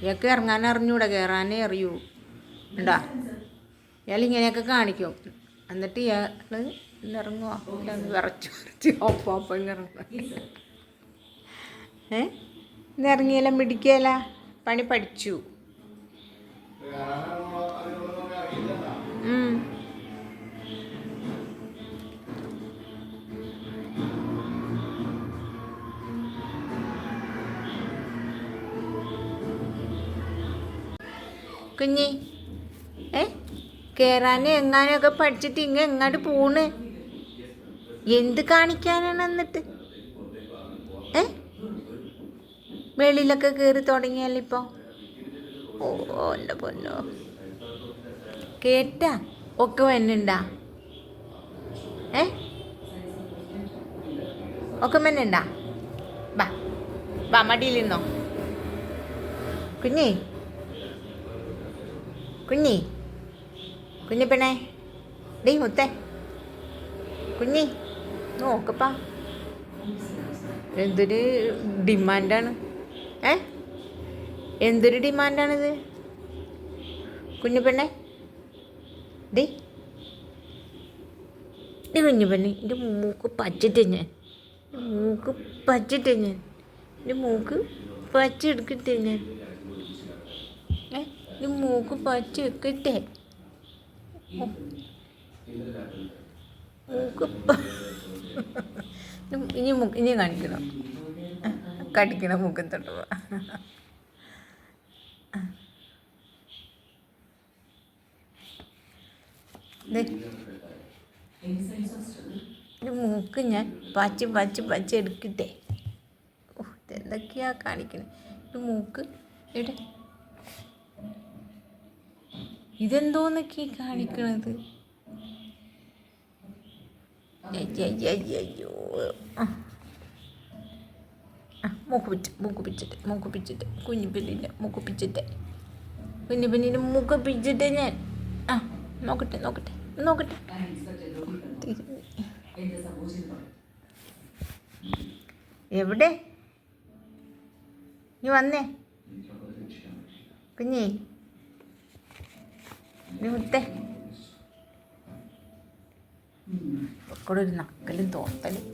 ഇയാൾക്ക് ഇറങ്ങാൻ അറിഞ്ഞൂടെ, കയറാനേ അറിയൂ. ഉണ്ടാ ഇയാൾ ഇങ്ങനെയൊക്കെ കാണിക്കും. എന്നിട്ട് ഇയാൾ ഇറങ്ങുക, വിറച്ച് വിറച്ച് ഒപ്പം ഇറങ്ങുക. ഇന്നിറങ്ങിയാലും പിടിക്കുകയില്ല, പണി പഠിച്ചു. കുഞ്ഞി കയറാൻ എങ്ങാനൊക്കെ പഠിച്ചിട്ട് എങ്ങാണ്ട് പോണ്. എന്ത് കാണിക്കാനാണ് എന്നിട്ട്? വെളിയിലൊക്കെ കയറി തുടങ്ങിയാലിപ്പോൾ. ഓ എൻ്റെ പൊന്നോ, കേട്ടാ ഒക്കെ വന്നുണ്ടാ? ഒക്കെ വന്നുണ്ടാ? ബാ ബാ മടിയിലിരുന്നോ കുഞ്ഞി. കുഞ്ഞിപ്പെണ്ണേ, ഡീ മുത്തേ, കുഞ്ഞി നോക്കപ്പാ. എന്തൊരു ഡിമാൻഡാണ്. എന്തൊരു ഡിമാൻഡാണിത് കുഞ്ഞിപ്പെണ്ണേ. ഡീ കുഞ്ഞിപ്പെണ്ണേ, എൻ്റെ മൂക്ക് പച്ചിട്ട് ഞാൻ, എൻ്റെ മൂക്ക് പച്ച എടുക്കട്ടെ ഞാൻ. എൻ്റെ മൂക്ക് പച്ച വെക്കട്ടെ. ഇനി കാണിക്കണം, കടിക്കണം മൂക്കും തൊട്ടുപോ. എൻ്റെ മൂക്ക് ഞാൻ പച്ച എടുക്കട്ടെ. ഓ ഇതെന്തൊക്കെയാ കാണിക്കണേ? എൻ്റെ മൂക്ക് ഇവിടെ ഇതെന്തോന്നൊക്കെ കാണിക്കണത്? അയ്യോ, മൂക്ക് പിച്ചിട്ട് കുഞ്ഞിപ്പെണ്ണിൻ്റെ മൂക്ക് പിച്ചിട്ട് ഞാൻ. നോക്കട്ടെ. എവിടെ നീ വന്നേ കുഞ്ഞേ? നീ മുത്തേ, ഒക്കെ ഒരു നക്കലും തോത്തലും.